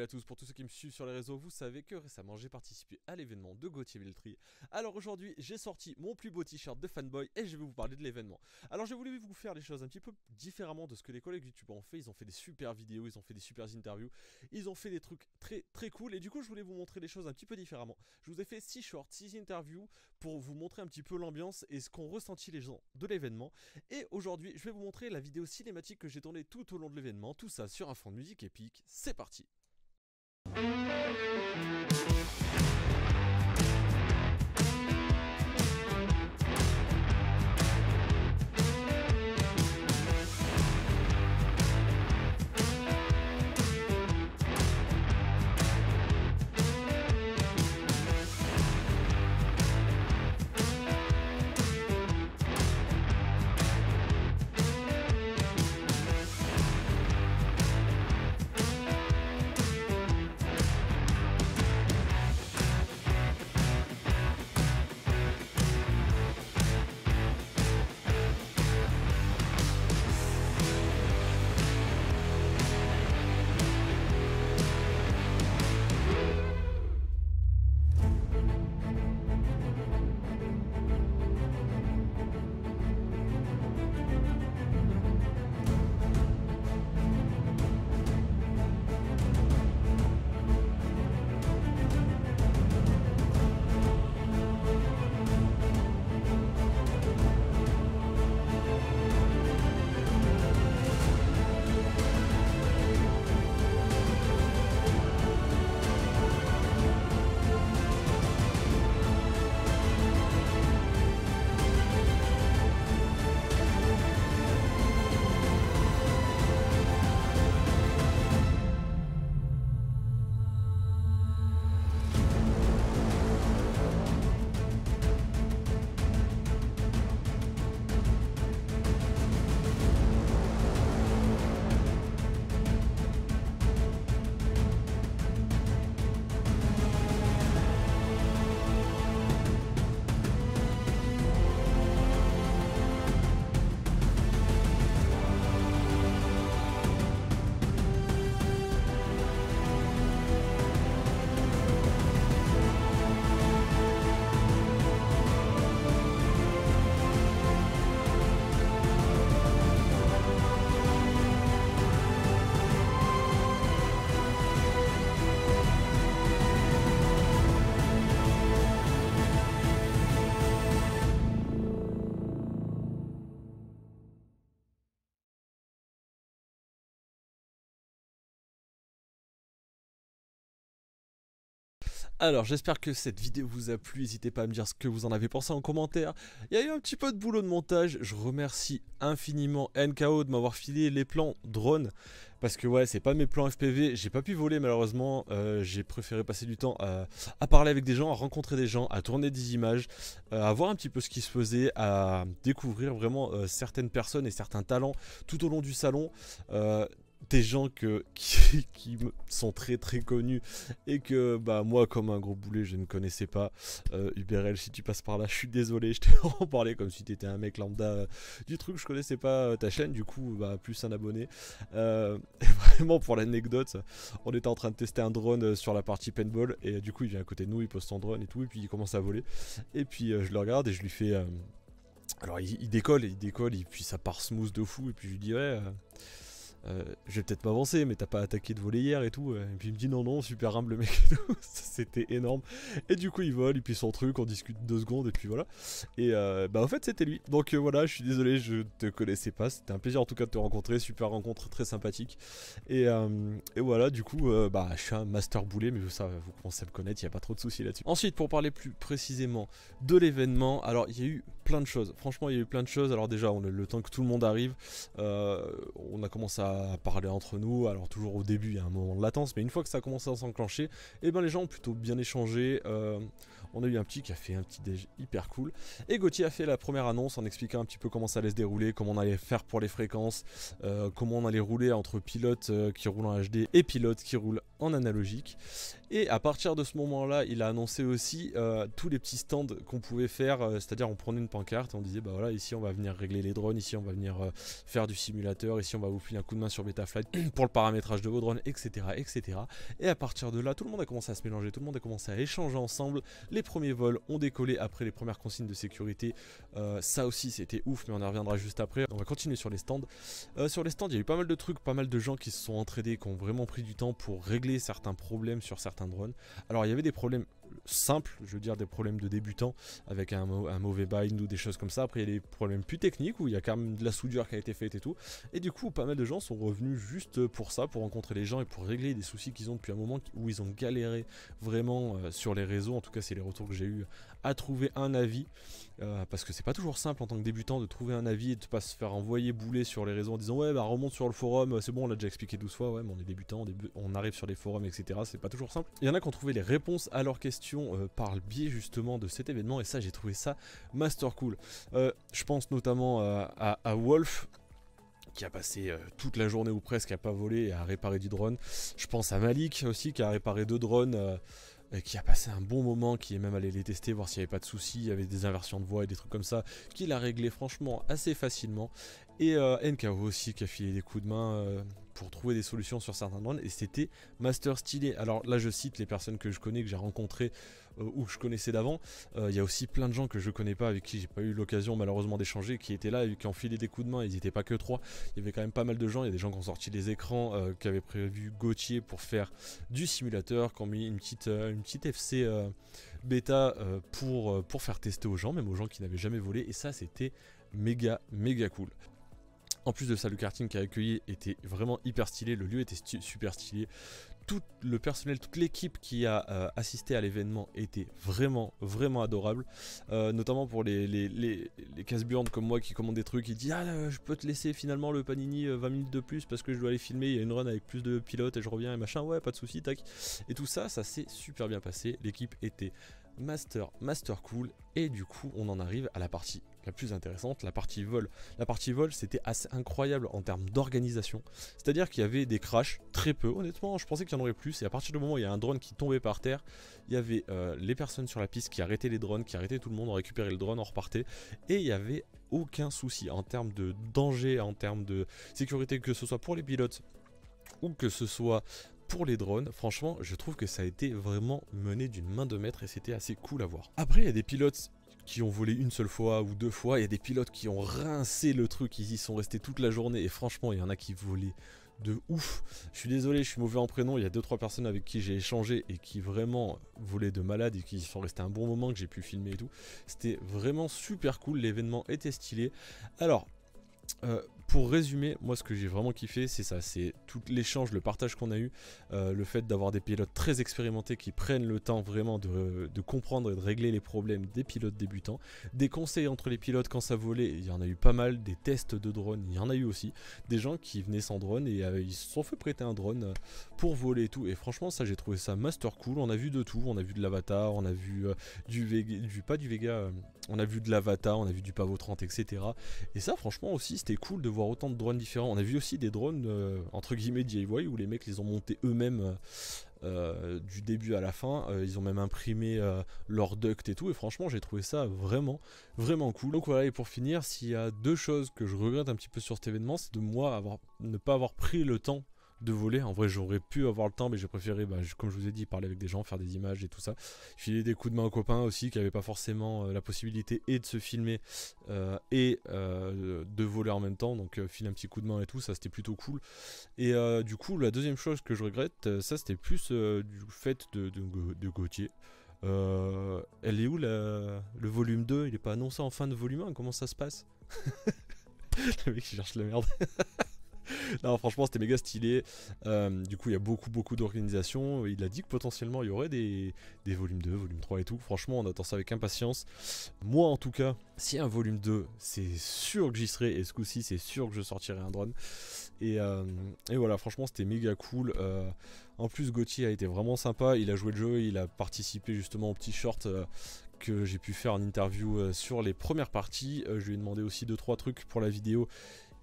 à tous, pour tous ceux qui me suivent sur les réseaux, vous savez que récemment j'ai participé à l'événement de Gauthier Velletri. Alors aujourd'hui j'ai sorti mon plus beau t-shirt de fanboy et je vais vous parler de l'événement. Alors j'ai voulu vous faire les choses un petit peu différemment de ce que les collègues youtubeurs ont fait. Ils ont fait des super vidéos, ils ont fait des super interviews, ils ont fait des trucs très cool et du coup je voulais vous montrer les choses un petit peu différemment. Je vous ai fait 6 shorts, 6 interviews pour vous montrer un petit peu l'ambiance et ce qu'ont ressenti les gens de l'événement. Et aujourd'hui je vais vous montrer la vidéo cinématique que j'ai tournée tout au long de l'événement, tout ça sur un fond de musique épique. C'est parti. Alors j'espère que cette vidéo vous a plu, n'hésitez pas à me dire ce que vous en avez pensé en commentaire. Il y a eu un petit peu de boulot de montage, je remercie infiniment NKO de m'avoir filé les plans drone. Parce que ouais, c'est pas mes plans FPV, j'ai pas pu voler malheureusement, j'ai préféré passer du temps à parler avec des gens, à rencontrer des gens, à tourner des images, à voir un petit peu ce qui se faisait, à découvrir vraiment certaines personnes et certains talents tout au long du salon. Des gens qui sont très connus et que bah moi comme un gros boulet je ne connaissais pas. UBRL, si tu passes par là, je suis désolé, je t'ai en parlé comme si tu étais un mec lambda du truc, je connaissais pas ta chaîne, du coup bah plus un abonné. Et vraiment pour l'anecdote, on était en train de tester un drone sur la partie paintball et du coup il vient à côté de nous, il pose son drone et tout et puis il commence à voler et puis je le regarde et je lui fais alors il décolle et puis ça part smooth de fou et puis je lui dis ouais je vais peut-être m'avancer, mais t'as pas attaqué de voler hier et tout. Et puis il me dit non, super humble le mec et tout. C'était énorme. Et du coup il vole, et puis son truc, on discute 2 secondes, et puis voilà. Et bah en fait c'était lui. Donc voilà, je suis désolé, je te connaissais pas. C'était un plaisir en tout cas de te rencontrer, super rencontre, très sympathique. Et voilà, du coup bah je suis un master boulet, mais ça vous commencez à me connaître, il n'y a pas trop de soucis là-dessus. Ensuite, pour parler plus précisément de l'événement, alors il y a eu plein de choses. Franchement, il y a eu plein de choses. Alors déjà, on a le temps que tout le monde arrive, on a commencé à parler entre nous. Alors toujours au début, il y a un moment de latence, mais une fois que ça a commencé à s'enclencher, et ben les gens ont plutôt bien échangé. On a eu un petit qui a fait un petit déj hyper cool. Et Gauthier a fait la première annonce en expliquant un petit peu comment ça allait se dérouler, comment on allait faire pour les fréquences, comment on allait rouler entre pilotes qui roulent en HD et pilotes qui roulent en analogique. Et à partir de ce moment-là, il a annoncé aussi tous les petits stands qu'on pouvait faire, c'est-à-dire on prenait une pancarte et on disait bah voilà, ici on va venir régler les drones, ici on va venir faire du simulateur, ici on va vous filer un coup de main sur Betaflight pour le paramétrage de vos drones, etc., etc. Et à partir de là, tout le monde a commencé à se mélanger, tout le monde a commencé à échanger ensemble. Les premiers vols ont décollé après les premières consignes de sécurité. Ça aussi c'était ouf, mais on y reviendra juste après. On va continuer sur les stands. Sur les stands, il y a eu pas mal de trucs, pas mal de gens qui se sont entraînés, qui ont vraiment pris du temps pour régler certains problèmes sur certains drones. Alors il y avait des problèmes simples, je veux dire des problèmes de débutants avec un mauvais bind ou des choses comme ça. Après il y a des problèmes plus techniques où il y a quand même de la soudure qui a été faite et tout. Et du coup pas mal de gens sont revenus juste pour ça, pour rencontrer les gens et pour régler des soucis qu'ils ont depuis un moment où ils ont galéré vraiment sur les réseaux. En tout cas c'est les retours que j'ai eu à trouver un avis. Parce que c'est pas toujours simple en tant que débutant de trouver un avis et de pas se faire envoyer bouler sur les réseaux en disant ouais bah remonte sur le forum, c'est bon on l'a déjà expliqué 12 fois, ouais mais on est débutant, on arrive sur les forums etc, c'est pas toujours simple. Il y en a qui ont trouvé les réponses à leurs questions par le biais justement de cet événement et ça j'ai trouvé ça master cool. Je pense notamment à Wolf qui a passé toute la journée ou presque à pas voler et à réparer du drone. Je pense à Malik aussi qui a réparé 2 drones. Qui a passé un bon moment, qui est même allé les tester, voir s'il n'y avait pas de soucis, il y avait des inversions de voix et des trucs comme ça, qu'il a réglé franchement assez facilement. Et NKO aussi qui a filé des coups de main pour trouver des solutions sur certains drones et c'était master stylé. Alors là je cite les personnes que je connais, que j'ai rencontrées ou que je connaissais d'avant. Il y a aussi plein de gens que je connais pas, avec qui j'ai pas eu l'occasion malheureusement d'échanger, qui étaient là et qui ont filé des coups de main. Ils n'étaient pas que 3, il y avait quand même pas mal de gens. Il y a des gens qui ont sorti les écrans, qui avaient prévu Gauthier pour faire du simulateur, qui ont mis une petite FC bêta pour faire tester aux gens, même aux gens qui n'avaient jamais volé, et ça c'était méga cool. En plus de ça, le karting qui a accueilli était vraiment hyper stylé, le lieu était super stylé. Tout le personnel, toute l'équipe qui a assisté à l'événement était vraiment adorable, notamment pour les casse-burnes comme moi qui commandent des trucs, qui disent ah je peux te laisser finalement le Panini 20 minutes de plus parce que je dois aller filmer, il y a une run avec plus de pilotes et je reviens et machin, ouais pas de soucis, tac. Et tout ça, ça s'est super bien passé, l'équipe était master cool et du coup on en arrive à la partie la plus intéressante, la partie vol. La partie vol c'était assez incroyable en termes d'organisation, c'est à dire qu'il y avait des crashs, très peu honnêtement, je pensais qu'il y en aurait plus et à partir du moment où il y a un drone qui tombait par terre, il y avait les personnes sur la piste qui arrêtaient les drones, qui arrêtaient tout le monde, on récupérait le drone, on repartait et il y avait aucun souci en termes de danger, en termes de sécurité, que ce soit pour les pilotes ou que ce soit pour les drones. Franchement je trouve que ça a été vraiment mené d'une main de maître et c'était assez cool à voir. Après il y a des pilotes qui ont volé une seule fois ou 2 fois, il y a des pilotes qui ont rincé le truc, ils y sont restés toute la journée et franchement il y en a qui volaient de ouf. Je suis désolé, je suis mauvais en prénom, il y a 2-3 personnes avec qui j'ai échangé et qui vraiment volaient de malade et qui sont restés un bon moment, que j'ai pu filmer et tout. C'était vraiment super cool, l'événement était stylé. Alors pour résumer, moi ce que j'ai vraiment kiffé c'est ça, c'est tout l'échange, le partage qu'on a eu, le fait d'avoir des pilotes très expérimentés qui prennent le temps vraiment de comprendre et de régler les problèmes des pilotes débutants, des conseils entre les pilotes quand ça volait, il y en a eu pas mal, des tests de drone, il y en a eu aussi, des gens qui venaient sans drone et ils se sont fait prêter un drone pour voler et tout, et franchement ça j'ai trouvé ça master cool. On a vu de tout, on a vu de l'Avatar, on a vu du Vega, on a vu de l'Avatar, on a vu du Pavo 30 etc. Et ça franchement aussi c'était cool de voir autant de drones différents. On a vu aussi des drones entre guillemets DIY où les mecs les ont montés eux-mêmes du début à la fin, ils ont même imprimé leur duct et tout, et franchement j'ai trouvé ça vraiment cool. Donc voilà, et pour finir, s'il y a 2 choses que je regrette un petit peu sur cet événement, c'est de moi ne pas avoir pris le temps de voler. En vrai j'aurais pu avoir le temps, mais j'ai préféré comme je vous ai dit, parler avec des gens, faire des images et tout ça, filer des coups de main aux copains aussi qui n'avaient pas forcément la possibilité et de se filmer et de voler en même temps, donc filer un petit coup de main et tout, ça c'était plutôt cool. Et du coup la deuxième chose que je regrette, ça c'était plus du fait de Gauthier. Elle est où le volume 2? Il est pas annoncé en fin de volume 1, comment ça se passe? Le mec qui cherche la merde. Non franchement c'était méga stylé, du coup il y a beaucoup d'organisation, il a dit que potentiellement il y aurait des volumes 2, volume 3 et tout, franchement on attend ça avec impatience. Moi en tout cas, si un volume 2 c'est sûr que j'y serai, et ce coup-ci c'est sûr que je sortirai un drone, et voilà franchement c'était méga cool. En plus Gauthier a été vraiment sympa, il a joué le jeu, il a participé justement au petit short que j'ai pu faire en interview sur les premières parties, je lui ai demandé aussi 2-3 trucs pour la vidéo.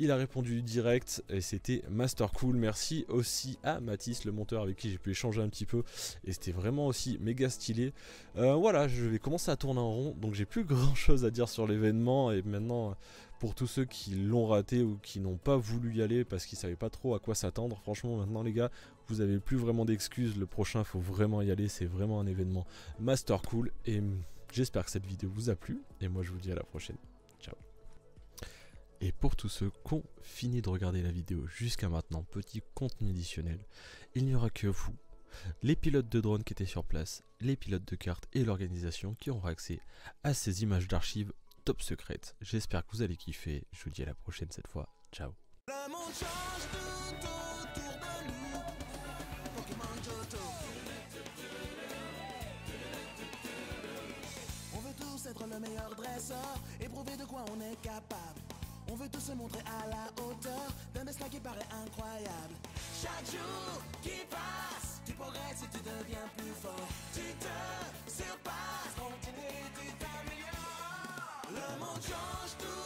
Il a répondu direct et c'était Master Cool. Merci aussi à Mathis, le monteur avec qui j'ai pu échanger un petit peu. Et c'était vraiment aussi méga stylé. Voilà, je vais commencer à tourner en rond. Donc j'ai plus grand chose à dire sur l'événement. Et maintenant, pour tous ceux qui l'ont raté ou qui n'ont pas voulu y aller parce qu'ils savaient pas trop à quoi s'attendre, franchement maintenant les gars, vous avez plus vraiment d'excuses. Le prochain, faut vraiment y aller. C'est vraiment un événement Master Cool. Et j'espère que cette vidéo vous a plu. Et moi je vous dis à la prochaine. Ciao. Et pour tous ceux qui ont fini de regarder la vidéo jusqu'à maintenant, petit contenu additionnel, il n'y aura que vous, les pilotes de drones qui étaient sur place, les pilotes de cartes et l'organisation qui auront accès à ces images d'archives top secrètes. J'espère que vous allez kiffer, je vous dis à la prochaine cette fois, ciao. Le monde change tout autour de nous. Pokémon Johto. On veut tous être le meilleur dresseur et prouver de quoi on est capable. On veut tous se montrer à la hauteur d'un destin qui paraît incroyable. Chaque jour qui passe, tu progresses et tu deviens plus fort. Tu te surpasses, continue, tu t'améliores. Le monde change tout.